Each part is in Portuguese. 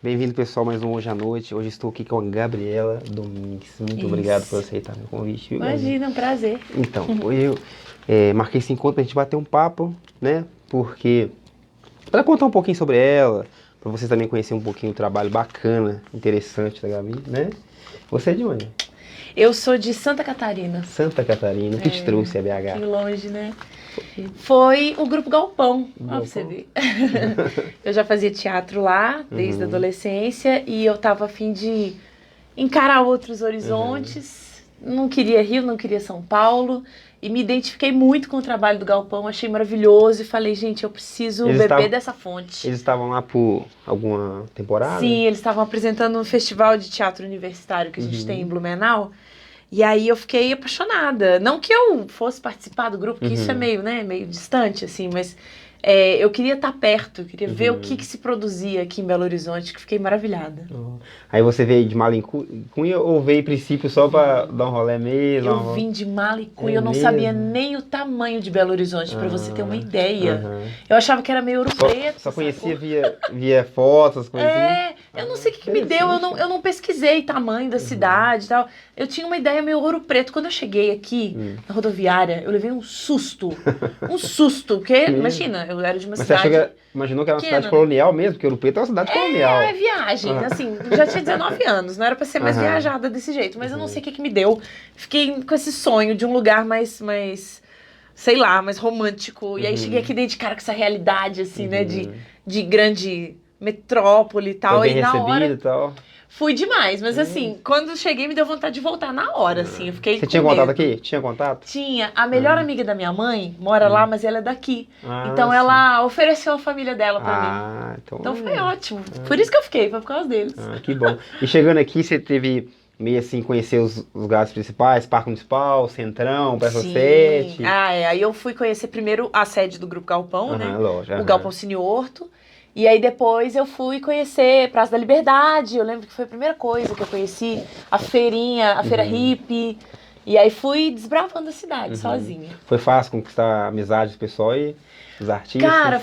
Bem-vindo, pessoal, mais um Hoje à Noite. Hoje estou aqui com a Gabriela Domingues. Muito obrigado por aceitar meu convite. Viu, Imagina, um prazer. Então, hoje eu marquei esse encontro pra gente bater um papo, né? Porque, para contar um pouquinho sobre ela, para vocês também conhecerem um pouquinho o trabalho bacana, interessante da Gabi, né? Você é de onde? Eu sou de Santa Catarina. Santa Catarina. O que te trouxe a Um BH? pouquinho longe, né? Foi o Grupo Galpão, ó, pra você ver. Eu já fazia teatro lá, desde a adolescência, e eu tava a fim de encarar outros horizontes. Não queria Rio, não queria São Paulo, e me identifiquei muito com o trabalho do Galpão, achei maravilhoso, e falei, gente, eu preciso beber dessa fonte. Eles estavam lá por alguma temporada? Sim, eles estavam apresentando um festival de teatro universitário que a gente tem em Blumenau. E aí eu fiquei apaixonada. Não que eu fosse participar do grupo, que isso é meio, né, meio distante, assim, mas eu queria estar perto, queria ver o que se produzia aqui em Belo Horizonte, que fiquei maravilhada. Aí você veio de mala em cunha ou veio em princípio só pra dar um rolê mesmo? Eu vim de mala e cunha, eu não sabia nem o tamanho de Belo Horizonte, pra você ter uma ideia. Eu achava que era meio Ouro Preto. Só conhecia via fotos, coisas assim? Eu não sei o que me deu, eu não pesquisei tamanho da cidade e tal. Eu tinha uma ideia meio Ouro Preto. Quando eu cheguei aqui, na rodoviária, eu levei um susto. Um susto, porque, imagina, eu era de uma cidade... Mas você imaginou que era uma cidade colonial mesmo? Porque Ouro Preto é uma cidade colonial. É viagem, assim, já tinha 19 anos, não era pra ser mais viajada desse jeito, mas eu não sei o que me deu. Fiquei com esse sonho de um lugar mais sei lá, mais romântico. E aí cheguei aqui dentro de cara com essa realidade, assim, né, de grande metrópole e tal. Foi bem e na recebido hora e tal. fui demais, mas assim, quando cheguei me deu vontade de voltar na hora, assim, eu fiquei Você com tinha contato medo. aqui? Tinha contato? Tinha. A melhor amiga da minha mãe mora lá, mas ela é daqui. Então sim. ela ofereceu a família dela pra mim. Então Foi ótimo. Por isso que eu fiquei, foi por causa deles. que bom. E chegando aqui, você teve meio assim, conhecer os lugares principais, Parque Municipal, Centrão, Praça 7. Aí eu fui conhecer primeiro a sede do Grupo Galpão, né? Lógico, O Galpão Cine Horto. E aí depois eu fui conhecer Praça da Liberdade. Eu lembro que foi a primeira coisa que eu conheci. A feirinha, a feira hippie. E aí fui desbravando a cidade sozinha. Foi fácil conquistar a amizade do pessoal e dos artistas? Cara,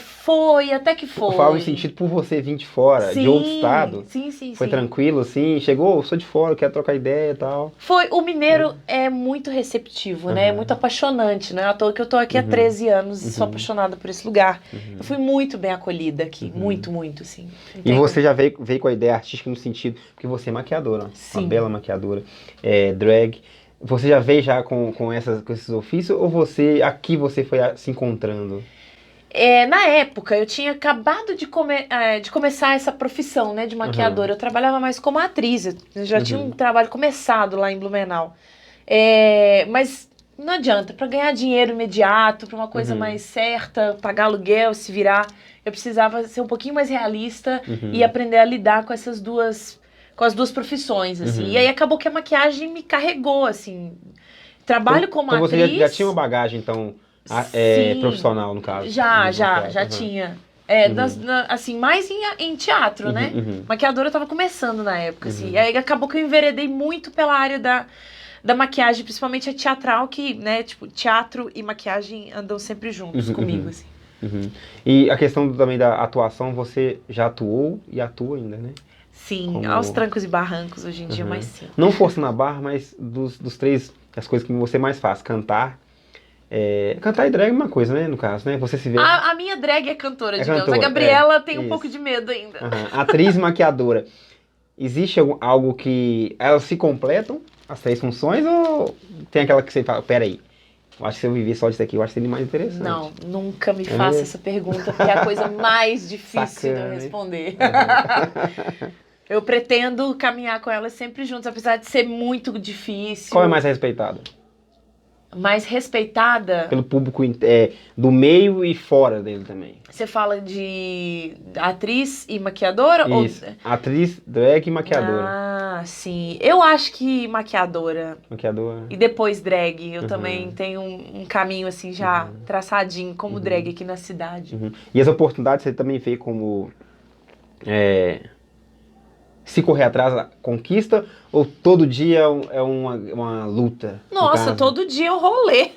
até que foi. Eu falo no sentido por você vir de fora, de outro estado. Sim. Foi tranquilo, assim? Chegou, eu sou de fora, quero trocar ideia e tal. O mineiro é muito receptivo, né? É muito apaixonante, né? À toa que eu tô aqui há 13 anos e sou apaixonada por esse lugar. Eu fui muito bem acolhida aqui, muito, assim. E você já veio com a ideia artística no sentido, porque você é maquiadora, uma bela maquiadora, drag. Você já veio com esses ofícios ou você foi se encontrando? Na época, eu tinha acabado de começar essa profissão, né, de maquiadora. Eu trabalhava mais como atriz, eu já tinha um trabalho começado lá em Blumenau. Mas não adianta, para ganhar dinheiro imediato, para uma coisa mais certa, pagar aluguel, se virar, eu precisava ser um pouquinho mais realista e aprender a lidar com as duas profissões, assim. E aí acabou que a maquiagem me carregou, assim. Trabalho como atriz... Então você já tinha uma bagagem, então... profissional, no caso. Já tinha. Assim, mais em teatro, né? Maquiadora eu tava começando na época, assim. E aí acabou que eu enveredei muito pela área da maquiagem, principalmente a teatral, que, né, tipo, teatro e maquiagem andam sempre juntos comigo, assim. E a questão também da atuação, você já atuou e atua ainda, né? Sim, aos trancos e barrancos hoje em dia, mas sim. Não força na barra, mas dos três, as coisas que você mais faz, cantar e drag é uma coisa, né, no caso, né? Você se vê... A minha drag é cantora, digamos. A Gabriela tem um pouco de medo ainda. Atriz e maquiadora. Existe algo que... Elas se completam, as três funções, ou tem aquela que você fala, peraí, eu acho que se eu viver só disso aqui, eu acho que seria mais interessante. Não, nunca me faça essa pergunta, porque é a coisa mais difícil de eu responder. Eu pretendo caminhar com elas sempre juntos, apesar de ser muito difícil. Qual é mais respeitada? Mais respeitada? Pelo público do meio e fora dele também. Você fala de atriz e maquiadora? Isso, atriz, drag e maquiadora. Sim. Eu acho que maquiadora. Maquiadora. E depois drag. Eu também tenho um caminho assim já traçadinho como drag aqui na cidade. E as oportunidades você também vê como... se correr atrás, conquista? Ou todo dia é uma luta? Nossa, todo dia é um rolê.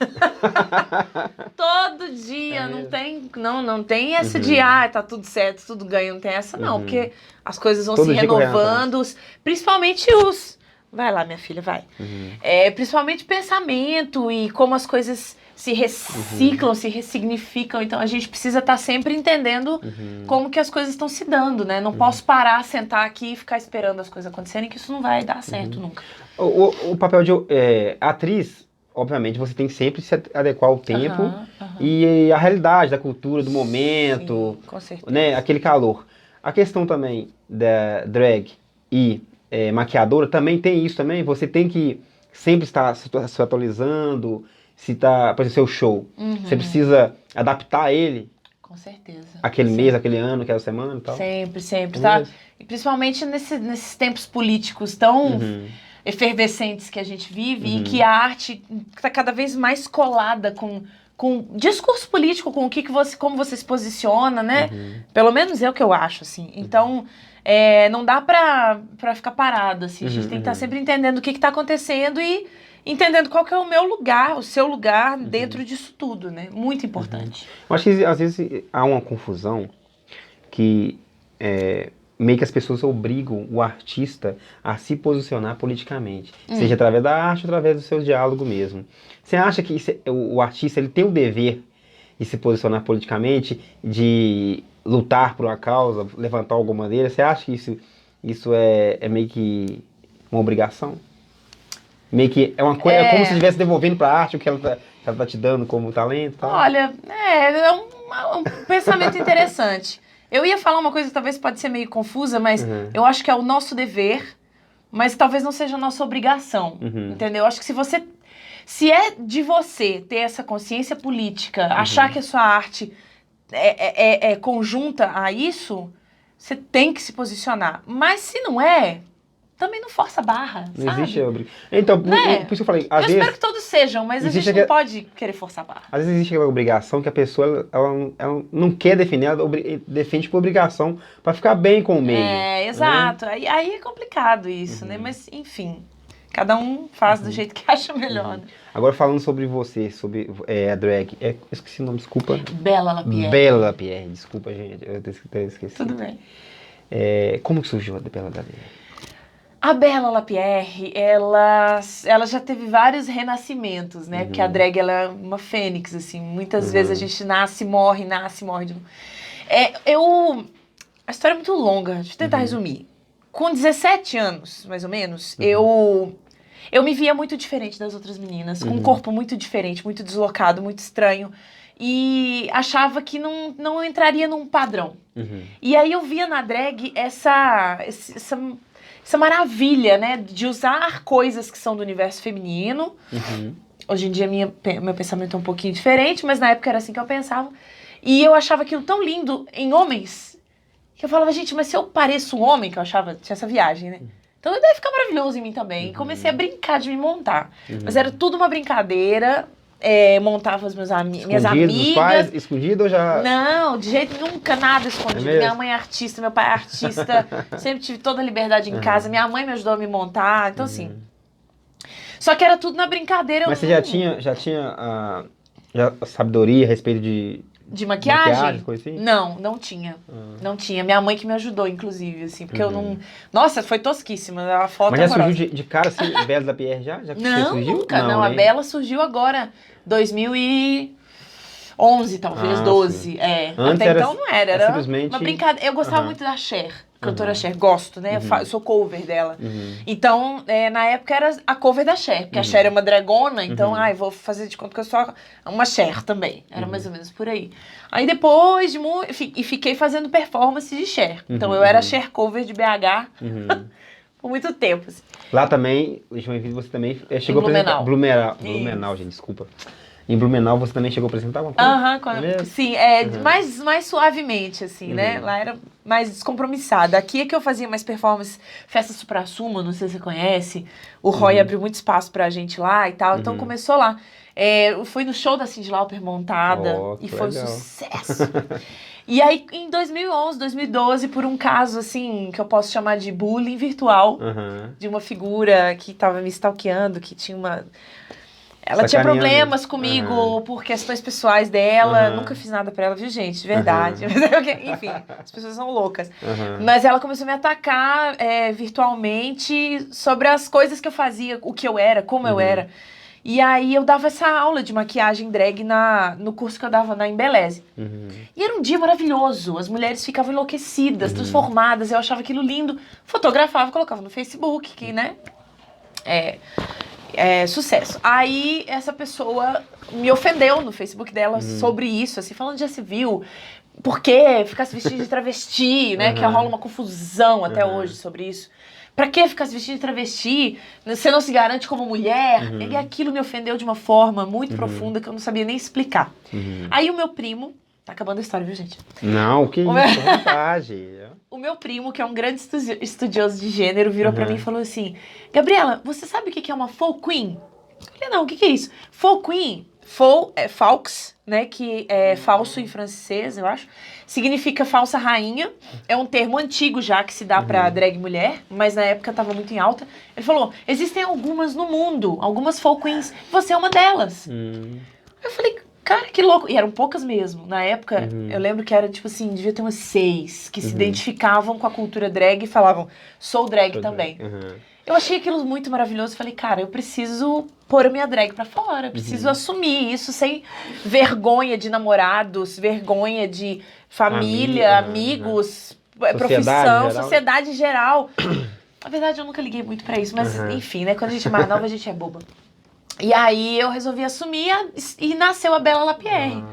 Todo dia, não tem essa de, tá tudo certo, tudo ganha, não tem essa não, porque as coisas vão Todo se dia correndo renovando, principalmente vai lá minha filha, vai. Principalmente pensamento e como as coisas se reciclam, se ressignificam, então a gente precisa estar sempre entendendo como que as coisas estão se dando, né? Não posso parar, sentar aqui e ficar esperando as coisas acontecerem, que isso não vai dar certo nunca. O papel de atriz, obviamente, você tem que sempre se adequar ao tempo e a realidade da cultura, do momento, sim, com certeza. Né, aquele calor. A questão também da drag e maquiadora também tem isso também, você tem que sempre estar se atualizando, se tá, por exemplo, seu show, você precisa adaptar ele. Com certeza. Aquele mês, aquele ano, aquela semana e tal. Sempre, tá? E principalmente nesses tempos políticos tão efervescentes que a gente vive e que a arte está cada vez mais colada com discurso político, com como você se posiciona, né? Pelo menos é o que eu acho, assim. Então, não dá pra ficar parado, assim. A gente tem que estar sempre entendendo o que está acontecendo e entendendo qual que é o meu lugar, o seu lugar dentro disso tudo, né? Muito importante. Eu acho que às vezes há uma confusão que meio que as pessoas obrigam o artista a se posicionar politicamente, seja através da arte ou através do seu diálogo mesmo. Você acha que o artista ele tem o dever de se posicionar politicamente, de lutar por uma causa, levantar alguma bandeira? Você acha que isso é meio que uma obrigação? Meio que é uma coisa, é como se estivesse devolvendo para a arte o que ela tá te dando como talento. Tal. Olha, é um pensamento interessante. Eu ia falar uma coisa que talvez pode ser meio confusa, mas eu acho que é o nosso dever, mas talvez não seja a nossa obrigação, entendeu? Eu acho que se é de você ter essa consciência política, achar que a sua arte é conjunta a isso, você tem que se posicionar. Mas se não é, também não força a barra, não sabe? Existe obrigação. Então, por isso que eu falei, às vezes... espero que todos sejam, mas a gente não pode querer forçar a barra. Às vezes existe aquela obrigação que a pessoa ela não quer definir, ela defende por obrigação para ficar bem com o meio. Exato. Né? Aí é complicado isso, né? Mas, enfim, cada um faz do jeito que acha melhor. Né? Agora, falando sobre você, sobre a drag, eu esqueci o nome, desculpa. Bela Lapierre. Bela Lapierre, desculpa, gente, eu até esqueci. Tudo bem. Como que surgiu a Bela Lapierre? A Bela Lapierre, ela já teve vários renascimentos, né? Porque a drag, ela é uma fênix, assim. Muitas vezes a gente nasce, morre. A história é muito longa, deixa eu tentar resumir. Com 17 anos, mais ou menos, eu me via muito diferente das outras meninas. Com um corpo muito diferente, muito deslocado, muito estranho. E achava que não entraria num padrão. E aí eu via na drag essa maravilha, né, de usar coisas que são do universo feminino. Hoje em dia meu pensamento é um pouquinho diferente, mas na época era assim que eu pensava. E eu achava aquilo tão lindo em homens, que eu falava, gente, mas se eu pareço um homem, que eu achava, tinha essa viagem, né? Então deve ficar maravilhoso em mim também. E comecei a brincar de me montar. Mas era tudo uma brincadeira. Montava minhas amigas. Dos pais, escondido ou já... Não, de jeito nunca, nada escondido. Minha mãe é artista, meu pai é artista. Sempre tive toda a liberdade em casa. Minha mãe me ajudou a me montar. Então, assim... Só que era tudo na brincadeira. Mas você já tinha a sabedoria a respeito de maquiagem? Coisa assim? Não tinha. Não tinha. Minha mãe que me ajudou, inclusive, assim. Porque eu não... Nossa, foi tosquíssima. A foto Mas já surgiu de cara, assim, Bela Lapierre já? Não, surgiu? Nunca. Não, a Bela surgiu agora, 2011, talvez, 12. Até então não era simplesmente... uma brincadeira. Eu gostava muito da Cher, cantora Cher. Gosto, né? Eu sou cover dela. Então, na época era a cover da Cher, porque a Cher é uma dragona, então, vou fazer de conta que eu sou uma Cher também. Era mais ou menos por aí. Aí depois de muito... E fiquei fazendo performance de Cher. Então, eu era Cher cover de BH por muito tempo. Assim. Lá também, você também chegou a apresentar... Blumenau, gente, desculpa. Em Blumenau você também chegou a apresentar alguma coisa? Sim, mais suavemente, assim, né? Lá era mais descompromissada. Aqui é que eu fazia mais performance, Festa Suprassumo, não sei se você conhece. O Roy abriu muito espaço pra gente lá e tal, então começou lá. Eu fui no show da Cyndi Lauper montada e foi um sucesso. E aí, em 2011, 2012, por um caso, assim, que eu posso chamar de bullying virtual, de uma figura que tava me stalkeando, que tinha uma... Ela tinha Sacaneando. problemas comigo por questões pessoais dela. Nunca fiz nada pra ela, viu, gente? De verdade. Enfim, as pessoas são loucas. Mas ela começou a me atacar virtualmente sobre as coisas que eu fazia, o que eu era, como eu era. E aí eu dava essa aula de maquiagem drag no curso que eu dava na Embeleze. E era um dia maravilhoso. As mulheres ficavam enlouquecidas, transformadas. Eu achava aquilo lindo. Fotografava, colocava no Facebook, que, né? Sucesso. Aí essa pessoa me ofendeu no Facebook dela sobre isso, assim, falando, já se viu? Por que ficar se vestindo de travesti, né? Que rola uma confusão até hoje sobre isso. Pra que ficar se vestindo de travesti? Você não se garante como mulher? E aquilo me ofendeu de uma forma muito profunda que eu não sabia nem explicar. Aí o meu primo... Tá acabando a história, viu, gente? Não, que isso, vontade. O meu primo, que é um grande estudioso de gênero, virou pra mim e falou assim, Gabriela, você sabe o que é uma faux queen? Eu falei, não, o que é isso? Faux queen, faux é faux, né, que é falso em francês, eu acho, significa falsa rainha, é um termo antigo já que se dá pra drag mulher, mas na época tava muito em alta. Ele falou, existem algumas no mundo, algumas faux queens, você é uma delas. Eu falei, cara, que louco. E eram poucas mesmo. Na época, eu lembro que era, tipo assim, devia ter umas 6 que se identificavam com a cultura drag e falavam, sou drag também. Eu achei aquilo muito maravilhoso. Falei, cara, eu preciso pôr a minha drag pra fora. Preciso assumir isso sem vergonha de namorados, vergonha de família, amigos, profissão, sociedade em geral. Na verdade, eu nunca liguei muito pra isso. Mas, enfim, né? Quando a gente é mais nova, a gente é boba. E aí eu resolvi assumir e nasceu a Bela Lapierre.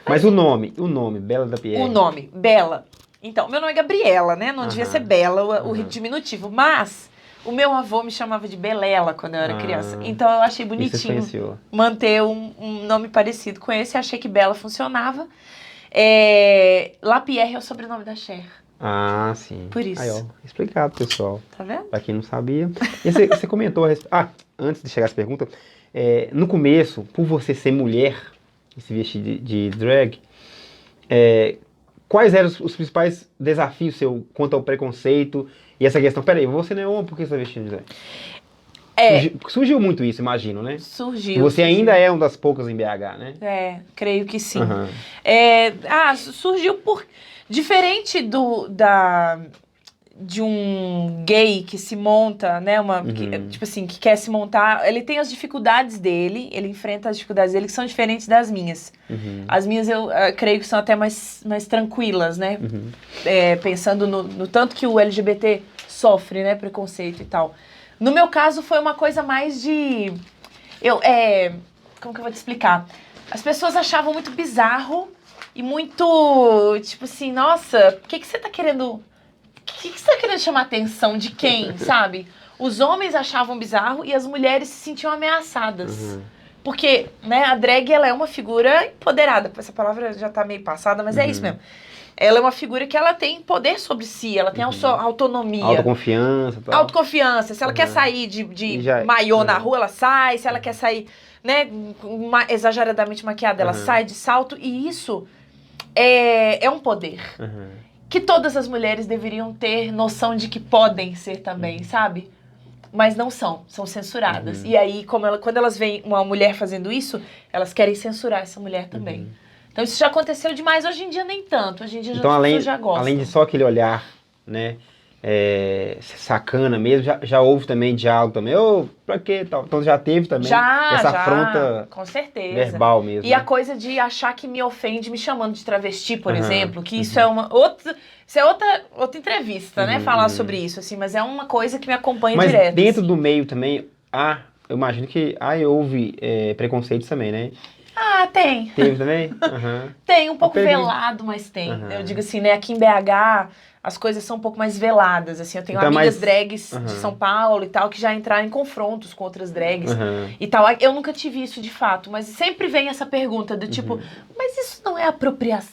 Mas o nome, Bela Lapierre. O nome, Bela. Então, meu nome é Gabriela, né? Não devia ser Bela, o diminutivo. Mas o meu avô me chamava de Belela quando eu era criança. Então eu achei bonitinho manter um nome parecido com esse. Achei que Bela funcionava. Lapierre é o sobrenome da Cher. Ah, sim. Por isso. Aí, ó, explicado, pessoal. Tá vendo? Pra quem não sabia. E você comentou a respeito... antes de chegar essa pergunta, no começo, por você ser mulher e se vestir de drag, quais eram os principais desafios seu quanto ao preconceito e essa questão? Peraí, você não é homem, por que você está vestindo de drag? Surgiu muito isso, imagino, né? Surgiu. Você ainda é uma das poucas em BH, né? Creio que sim. Surgiu por... Diferente de um gay que se monta, né, tipo assim, que quer se montar, ele tem as dificuldades dele, ele enfrenta as dificuldades dele que são diferentes das minhas. As minhas eu creio que são até mais tranquilas, né, pensando no tanto que o LGBT sofre, né, preconceito e tal. No meu caso foi uma coisa mais de... como que eu vou te explicar? As pessoas achavam muito bizarro e muito, tipo assim, nossa, o que você tá querendo... O que você tá querendo chamar a atenção de quem, sabe? Os homens achavam bizarro e as mulheres se sentiam ameaçadas. Porque, né, a drag, ela é uma figura empoderada. Essa palavra já tá meio passada, mas é isso mesmo. Ela é uma figura que ela tem poder sobre si, ela tem autonomia. Autoconfiança. Tal. Autoconfiança. Se ela quer sair de maiô na rua, ela sai. Se ela quer sair, né, exageradamente maquiada, ela sai de salto. E isso é um poder. Que todas as mulheres deveriam ter noção de que podem ser também, sabe? Mas não são censuradas. E aí, quando elas veem uma mulher fazendo isso, elas querem censurar essa mulher também. Então isso já aconteceu demais, hoje em dia nem tanto, hoje em dia então, as pessoas já gostam. Além de só aquele olhar, né, sacana mesmo, já houve também diálogo também, pra quê tal? Então já teve também essa afronta com certeza. verbal mesmo. E a coisa de achar que me ofende me chamando de travesti, por exemplo, que isso é outra entrevista, né, falar sobre isso, assim, mas é uma coisa que me acompanha direto. Mas dentro assim. do meio também, eu imagino que houve preconceitos também, né? Tem. Teve também? Tem, um pouco velado, mas tem. Eu digo assim, né, aqui em BH as coisas são um pouco mais veladas, assim, eu tenho amigas drags de São Paulo e tal, que já entraram em confrontos com outras drags e tal. Eu nunca tive isso de fato, mas sempre vem essa pergunta do tipo, mas isso não é apropriação